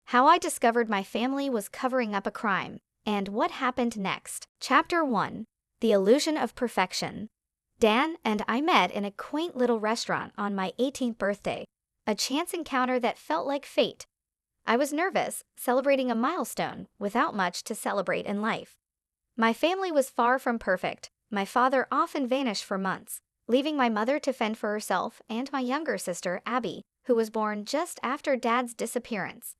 How I discovered my family was covering up a crime, and what happened next. Chapter 1. The Illusion of Perfection. Dan and I met in a quaint little restaurant on my 18th birthday, a chance encounter that felt like fate. I was nervous, celebrating a milestone without much to celebrate in life. My family was far from perfect. My father often vanished for months, leaving my mother to fend for herself and my younger sister, Abby, who was born just after Dad's disappearance.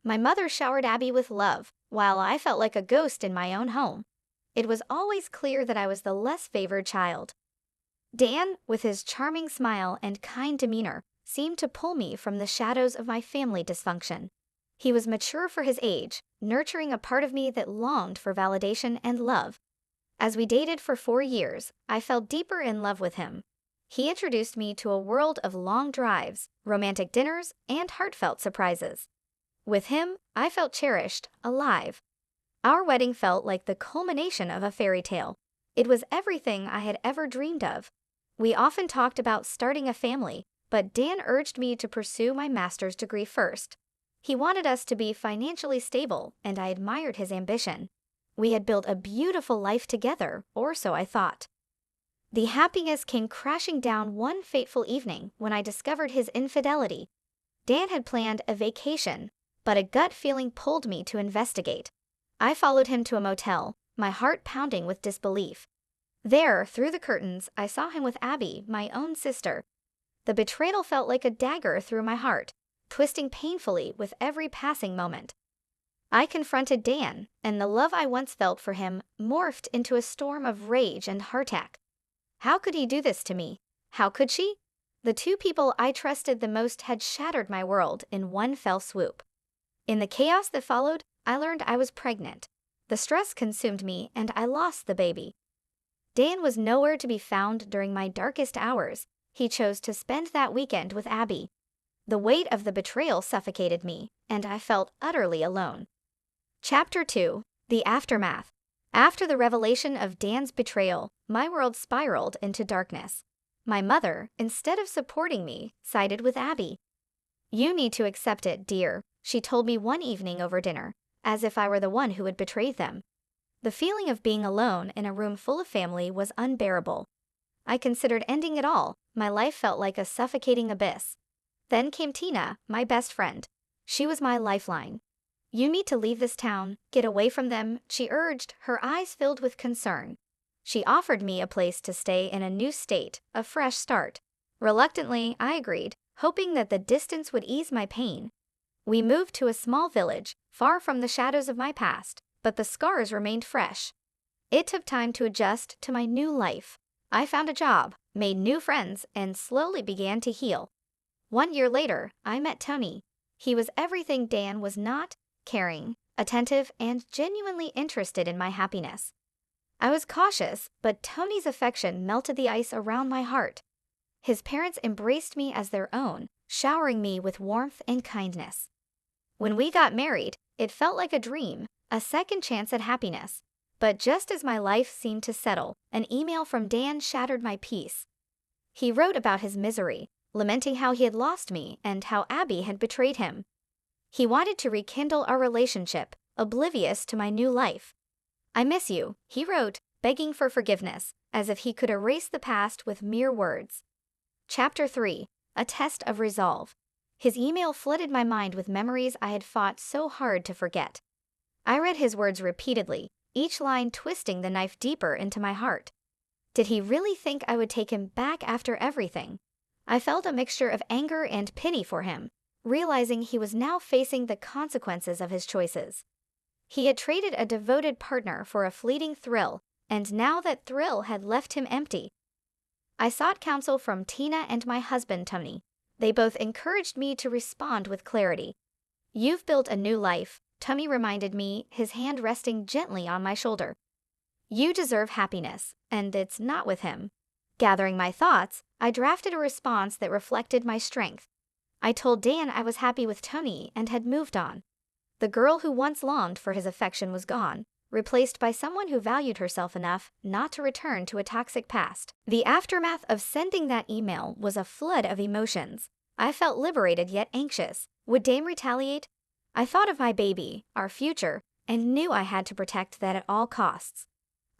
My mother showered Abby with love, while I felt like a ghost in my own home. It was always clear that I was the less favored child. Dan, with his charming smile and kind demeanor, seemed to pull me from the shadows of my family dysfunction. He was mature for his age, nurturing a part of me that longed for validation and love. As we dated for 4 years, I fell deeper in love with him. He introduced me to a world of long drives, romantic dinners, and heartfelt surprises. With him, I felt cherished, alive. Our wedding felt like the culmination of a fairy tale. It was everything I had ever dreamed of. We often talked about starting a family, but Dan urged me to pursue my master's degree first. He wanted us to be financially stable, and I admired his ambition. We had built a beautiful life together, or so I thought. The happiness came crashing down one fateful evening when I discovered his infidelity. Dan had planned a vacation, but a gut feeling pulled me to investigate. I followed him to a motel, my heart pounding with disbelief. There, through the curtains, I saw him with Abby, my own sister. The betrayal felt like a dagger through my heart, twisting painfully with every passing moment. I confronted Dan, and the love I once felt for him morphed into a storm of rage and heartache. How could he do this to me? How could she? The two people I trusted the most had shattered my world in one fell swoop. In the chaos that followed, I learned I was pregnant. The stress consumed me, and I lost the baby. Dan was nowhere to be found during my darkest hours. He chose to spend that weekend with Abby. The weight of the betrayal suffocated me, and I felt utterly alone. Chapter 2. The Aftermath. After the revelation of Dan's betrayal, my world spiraled into darkness. My mother, instead of supporting me, sided with Abby. "You need to accept it, dear," she told me one evening over dinner, as if I were the one who had betrayed them. The feeling of being alone in a room full of family was unbearable. I considered ending it all. My life felt like a suffocating abyss. Then came Tina, my best friend. She was my lifeline. "You need to leave this town, get away from them," she urged, her eyes filled with concern. She offered me a place to stay in a new state, a fresh start. Reluctantly, I agreed, hoping that the distance would ease my pain. We moved to a small village, far from the shadows of my past, but the scars remained fresh. It took time to adjust to my new life. I found a job, made new friends, and slowly began to heal. 1 year later, I met Tony. He was everything Dan was not: caring, attentive, and genuinely interested in my happiness. I was cautious, but Tony's affection melted the ice around my heart. His parents embraced me as their own, showering me with warmth and kindness. When we got married, it felt like a dream, a second chance at happiness. But just as my life seemed to settle, an email from Dan shattered my peace. He wrote about his misery, lamenting how he had lost me and how Abby had betrayed him. He wanted to rekindle our relationship, oblivious to my new life. "I miss you," he wrote, begging for forgiveness, as if he could erase the past with mere words. Chapter 3. A Test of Resolve. His email flooded my mind with memories I had fought so hard to forget. I read his words repeatedly, each line twisting the knife deeper into my heart. Did he really think I would take him back after everything? I felt a mixture of anger and pity for him, realizing he was now facing the consequences of his choices. He had traded a devoted partner for a fleeting thrill, and now that thrill had left him empty. I sought counsel from Tina and my husband, Tony. They both encouraged me to respond with clarity. "You've built a new life," Tony reminded me, his hand resting gently on my shoulder. "You deserve happiness, and it's not with him." Gathering my thoughts, I drafted a response that reflected my strength. I told Dan I was happy with Tony and had moved on. The girl who once longed for his affection was gone, replaced by someone who valued herself enough not to return to a toxic past. The aftermath of sending that email was a flood of emotions. I felt liberated yet anxious. Would Dame retaliate? I thought of my baby, our future, and knew I had to protect that at all costs.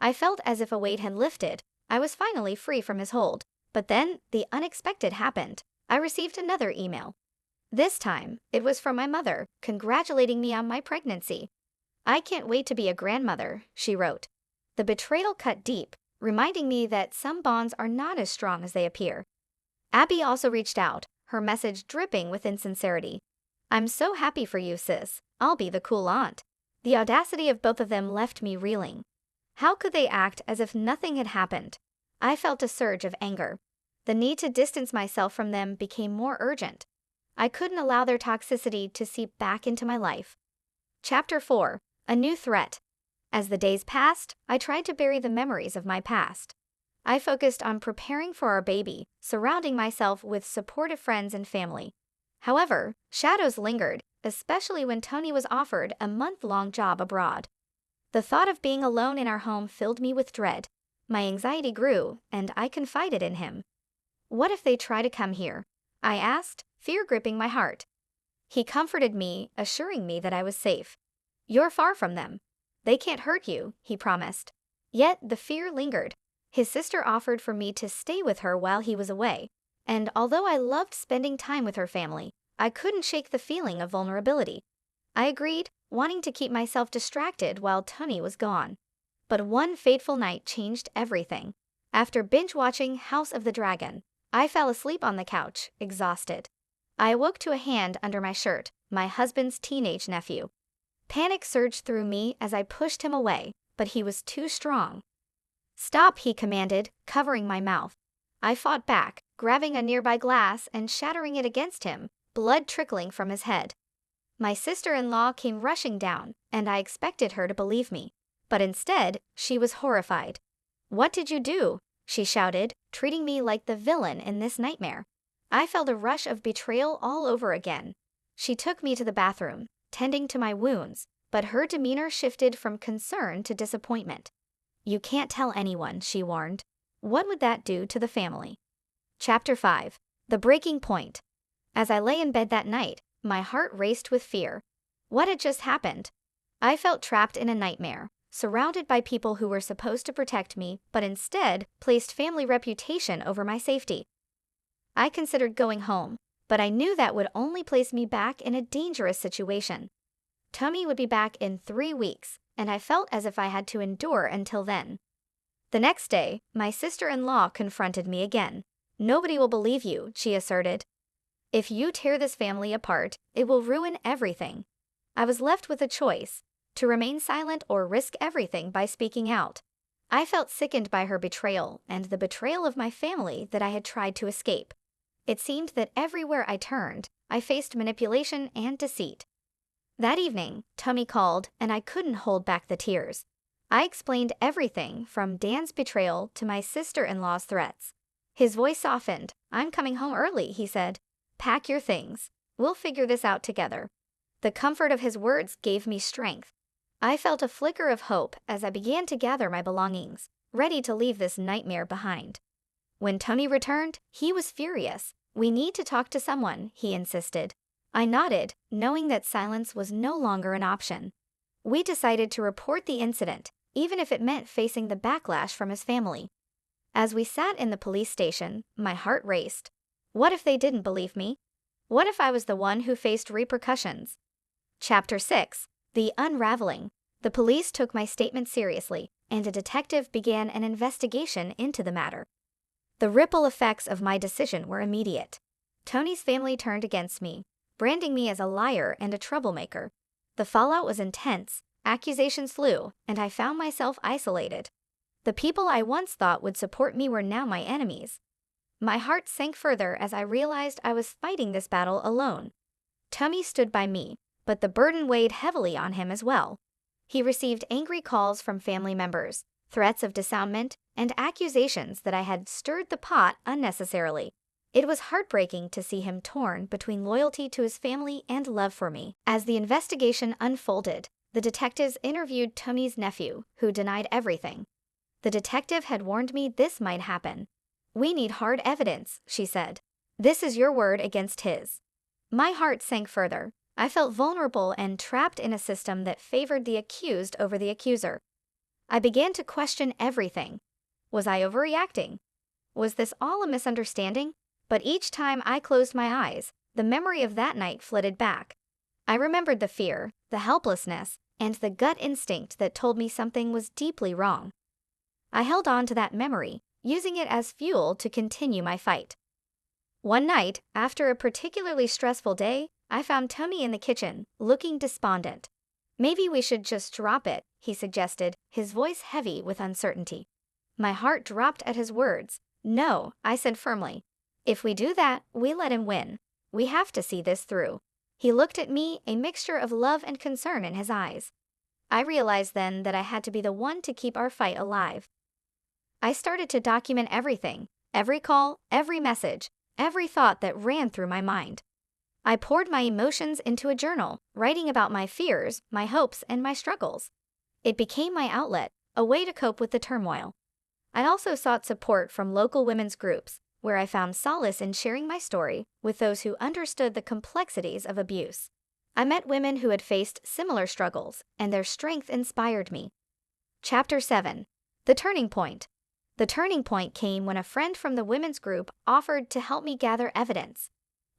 I felt as if a weight had lifted. I was finally free from his hold. But then, the unexpected happened. I received another email. This time, it was from my mother, congratulating me on my pregnancy. "I can't wait to be a grandmother," she wrote. The betrayal cut deep, reminding me that some bonds are not as strong as they appear. Abby also reached out, her message dripping with insincerity. "I'm so happy for you, sis. I'll be the cool aunt." The audacity of both of them left me reeling. How could they act as if nothing had happened? I felt a surge of anger. The need to distance myself from them became more urgent. I couldn't allow their toxicity to seep back into my life. Chapter 4. A New Threat. As the days passed, I tried to bury the memories of my past. I focused on preparing for our baby, surrounding myself with supportive friends and family. However, shadows lingered, especially when Tony was offered a month-long job abroad. The thought of being alone in our home filled me with dread. My anxiety grew, and I confided in him. "What if they try to come here?" I asked, fear gripping my heart. He comforted me, assuring me that I was safe. "You're far from them. They can't hurt you," he promised. Yet the fear lingered. His sister offered for me to stay with her while he was away, and although I loved spending time with her family, I couldn't shake the feeling of vulnerability. I agreed, wanting to keep myself distracted while Tony was gone. But one fateful night changed everything. After binge-watching House of the Dragon, I fell asleep on the couch, exhausted. I awoke to a hand under my shirt, my husband's teenage nephew. Panic surged through me as I pushed him away, but he was too strong. "Stop," he commanded, covering my mouth. I fought back, grabbing a nearby glass and shattering it against him, blood trickling from his head. My sister-in-law came rushing down, and I expected her to believe me. But instead, she was horrified. "What did you do?" she shouted, treating me like the villain in this nightmare. I felt a rush of betrayal all over again. She took me to the bathroom, tending to my wounds, but her demeanor shifted from concern to disappointment. "You can't tell anyone," she warned. What would that do to the family? Chapter 5. The Breaking Point. As I lay in bed that night, my heart raced with fear. What had just happened? I felt trapped in a nightmare, surrounded by people who were supposed to protect me, but instead placed family reputation over my safety. I considered going home, but I knew that would only place me back in a dangerous situation. Tommy would be back in 3 weeks, and I felt as if I had to endure until then. The next day, my sister-in-law confronted me again. "Nobody will believe you," she asserted. "If you tear this family apart, it will ruin everything." I was left with a choice: to remain silent or risk everything by speaking out. I felt sickened by her betrayal and the betrayal of my family that I had tried to escape. It seemed that everywhere I turned, I faced manipulation and deceit. That evening, Tommy called, and I couldn't hold back the tears. I explained everything from Dan's betrayal to my sister-in-law's threats. His voice softened. "I'm coming home early," he said. "Pack your things. We'll figure this out together." The comfort of his words gave me strength. I felt a flicker of hope as I began to gather my belongings, ready to leave this nightmare behind. When Tony returned, he was furious. "We need to talk to someone," he insisted. I nodded, knowing that silence was no longer an option. We decided to report the incident, even if it meant facing the backlash from his family. As we sat in the police station, my heart raced. What if they didn't believe me? What if I was the one who faced repercussions? Chapter 6. The Unraveling. The police took my statement seriously, and a detective began an investigation into the matter. The ripple effects of my decision were immediate. Tony's family turned against me, branding me as a liar and a troublemaker. The fallout was intense, accusations flew, and I found myself isolated. The people I once thought would support me were now my enemies. My heart sank further as I realized I was fighting this battle alone. Tommy stood by me, but the burden weighed heavily on him as well. He received angry calls from family members, threats of disarmament, and accusations that I had stirred the pot unnecessarily. It was heartbreaking to see him torn between loyalty to his family and love for me. As the investigation unfolded, the detectives interviewed Tommy's nephew, who denied everything. The detective had warned me this might happen. "We need hard evidence," she said. "This is your word against his." My heart sank further. I felt vulnerable and trapped in a system that favored the accused over the accuser. I began to question everything. Was I overreacting? Was this all a misunderstanding? But each time I closed my eyes, the memory of that night flitted back. I remembered the fear, the helplessness, and the gut instinct that told me something was deeply wrong. I held on to that memory, using it as fuel to continue my fight. One night, after a particularly stressful day, I found Tony in the kitchen, looking despondent. "Maybe we should just drop it," he suggested, his voice heavy with uncertainty. My heart dropped at his words. "No," I said firmly. "If we do that, we let him win. We have to see this through." He looked at me, a mixture of love and concern in his eyes. I realized then that I had to be the one to keep our fight alive. I started to document everything, every call, every message, every thought that ran through my mind. I poured my emotions into a journal, writing about my fears, my hopes, and my struggles. It became my outlet, a way to cope with the turmoil. I also sought support from local women's groups, where I found solace in sharing my story with those who understood the complexities of abuse. I met women who had faced similar struggles, and their strength inspired me. Chapter 7. The Turning Point. The turning point came when a friend from the women's group offered to help me gather evidence.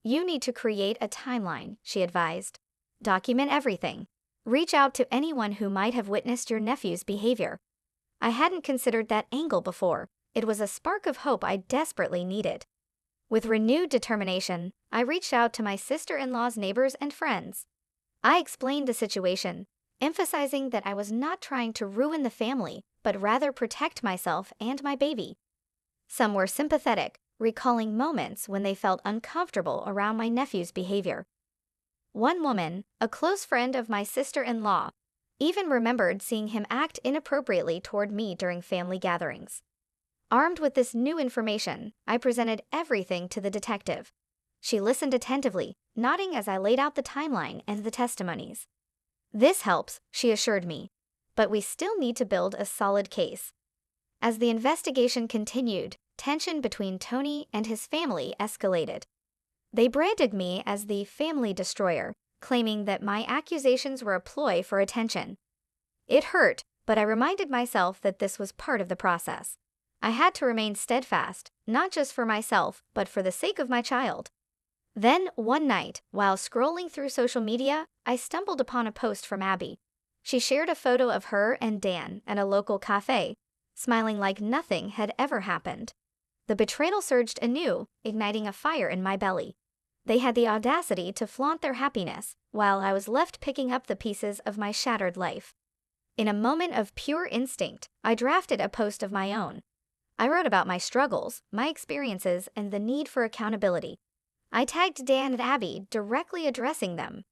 "You need to create a timeline," she advised. "Document everything. Reach out to anyone who might have witnessed your nephew's behavior." I hadn't considered that angle before. It was a spark of hope I desperately needed. With renewed determination, I reached out to my sister-in-law's neighbors and friends. I explained the situation, emphasizing that I was not trying to ruin the family, but rather protect myself and my baby. Some were sympathetic, recalling moments when they felt uncomfortable around my nephew's behavior. One woman, a close friend of my sister-in-law, even remembered seeing him act inappropriately toward me during family gatherings. Armed with this new information, I presented everything to the detective. She listened attentively, nodding as I laid out the timeline and the testimonies. "This helps," she assured me, "but we still need to build a solid case." As the investigation continued, tension between Tony and his family escalated. They branded me as the family destroyer, claiming that my accusations were a ploy for attention. It hurt, but I reminded myself that this was part of the process. I had to remain steadfast, not just for myself, but for the sake of my child. Then, one night, while scrolling through social media, I stumbled upon a post from Abby. She shared a photo of her and Dan at a local cafe, smiling like nothing had ever happened. The betrayal surged anew, igniting a fire in my belly. They had the audacity to flaunt their happiness, while I was left picking up the pieces of my shattered life. In a moment of pure instinct, I drafted a post of my own. I wrote about my struggles, my experiences, and the need for accountability. I tagged Dan and Abby, directly addressing them.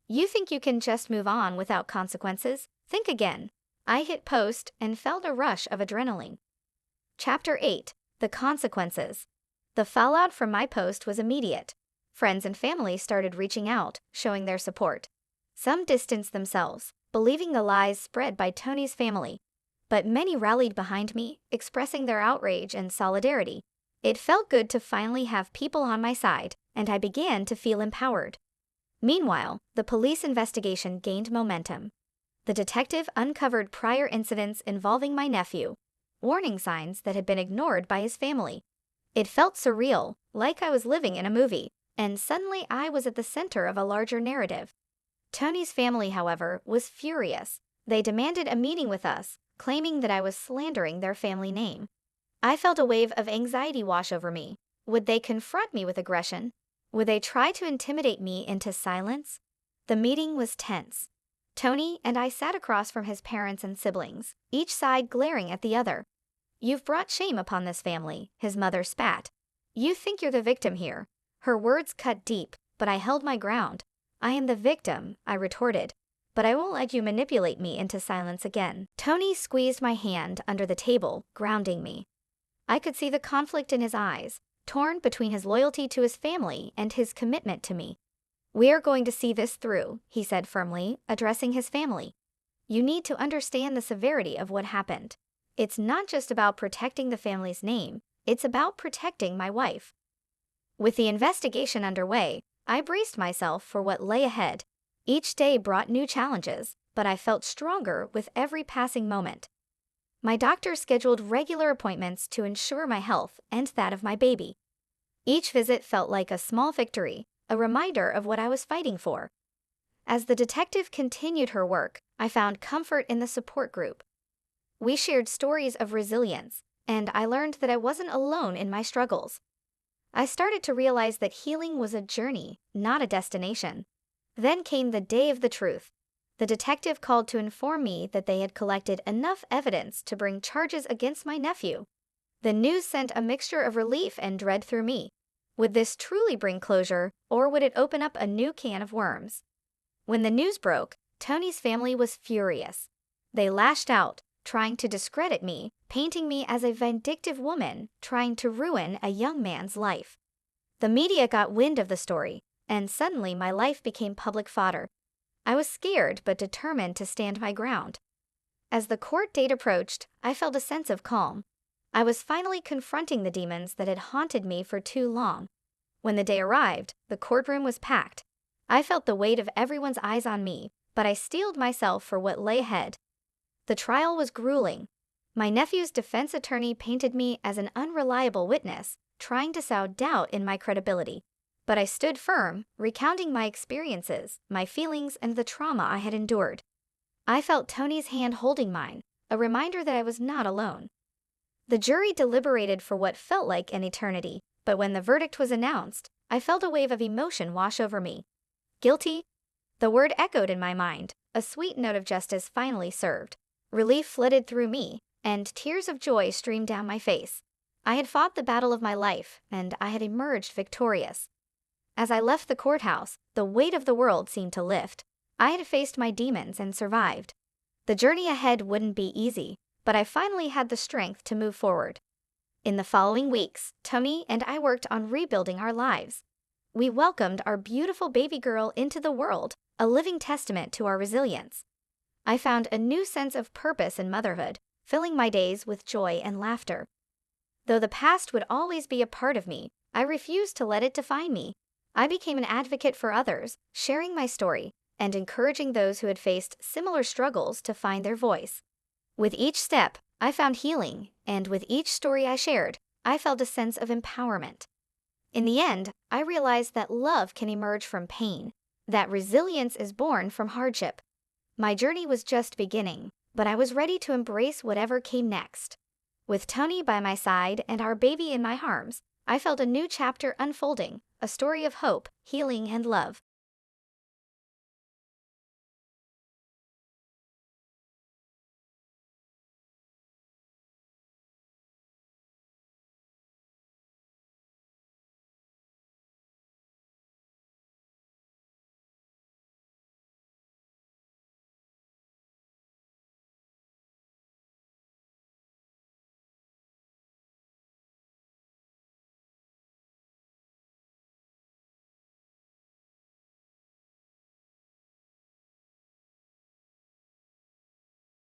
"You think you can just move on without consequences? Think again." I hit post and felt a rush of adrenaline. Chapter 8. The Consequences. The fallout from my post was immediate. Friends and family started reaching out, showing their support. Some distanced themselves, believing the lies spread by Tony's family. But many rallied behind me, expressing their outrage and solidarity. It felt good to finally have people on my side, and I began to feel empowered. Meanwhile, the police investigation gained momentum. The detective uncovered prior incidents involving my nephew, warning signs that had been ignored by his family. It felt surreal, like I was living in a movie, and suddenly I was at the center of a larger narrative. Tony's family, however, was furious. They demanded a meeting with us, claiming that I was slandering their family name. I felt a wave of anxiety wash over me. Would they confront me with aggression? Would they try to intimidate me into silence? The meeting was tense. Tony and I sat across from his parents and siblings, each side glaring at the other. "You've brought shame upon this family," his mother spat. "You think you're the victim here." Her words cut deep, but I held my ground. "I am the victim," I retorted, "but I won't let you manipulate me into silence again." Tony squeezed my hand under the table, grounding me. I could see the conflict in his eyes, torn between his loyalty to his family and his commitment to me. "We are going to see this through," he said firmly, addressing his family. "You need to understand the severity of what happened. It's not just about protecting the family's name, it's about protecting my wife." With the investigation underway, I braced myself for what lay ahead. Each day brought new challenges, but I felt stronger with every passing moment. My doctor scheduled regular appointments to ensure my health and that of my baby. Each visit felt like a small victory, a reminder of what I was fighting for. As the detective continued her work, I found comfort in the support group. We shared stories of resilience, and I learned that I wasn't alone in my struggles. I started to realize that healing was a journey, not a destination. Then came the day of the truth. The detective called to inform me that they had collected enough evidence to bring charges against my nephew. The news sent a mixture of relief and dread through me. Would this truly bring closure, or would it open up a new can of worms? When the news broke, Tony's family was furious. They lashed out, trying to discredit me, painting me as a vindictive woman trying to ruin a young man's life. The media got wind of the story, and suddenly my life became public fodder. I was scared but determined to stand my ground. As the court date approached, I felt a sense of calm. I was finally confronting the demons that had haunted me for too long. When the day arrived, the courtroom was packed. I felt the weight of everyone's eyes on me, but I steeled myself for what lay ahead. The trial was grueling. My nephew's defense attorney painted me as an unreliable witness, trying to sow doubt in my credibility. But I stood firm, recounting my experiences, my feelings, and the trauma I had endured. I felt Tony's hand holding mine, a reminder that I was not alone. The jury deliberated for what felt like an eternity, but when the verdict was announced, I felt a wave of emotion wash over me. Guilty? The word echoed in my mind, a sweet note of justice finally served. Relief flooded through me, and tears of joy streamed down my face. I had fought the battle of my life, and I had emerged victorious. As I left the courthouse, the weight of the world seemed to lift. I had faced my demons and survived. The journey ahead wouldn't be easy, but I finally had the strength to move forward. In the following weeks, Tony and I worked on rebuilding our lives. We welcomed our beautiful baby girl into the world, a living testament to our resilience. I found a new sense of purpose in motherhood, filling my days with joy and laughter. Though the past would always be a part of me, I refused to let it define me. I became an advocate for others, sharing my story and encouraging those who had faced similar struggles to find their voice. With each step, I found healing, and with each story I shared, I felt a sense of empowerment. In the end, I realized that love can emerge from pain, that resilience is born from hardship. My journey was just beginning, but I was ready to embrace whatever came next. With Tony by my side and our baby in my arms, I felt a new chapter unfolding, a story of hope, healing, and love.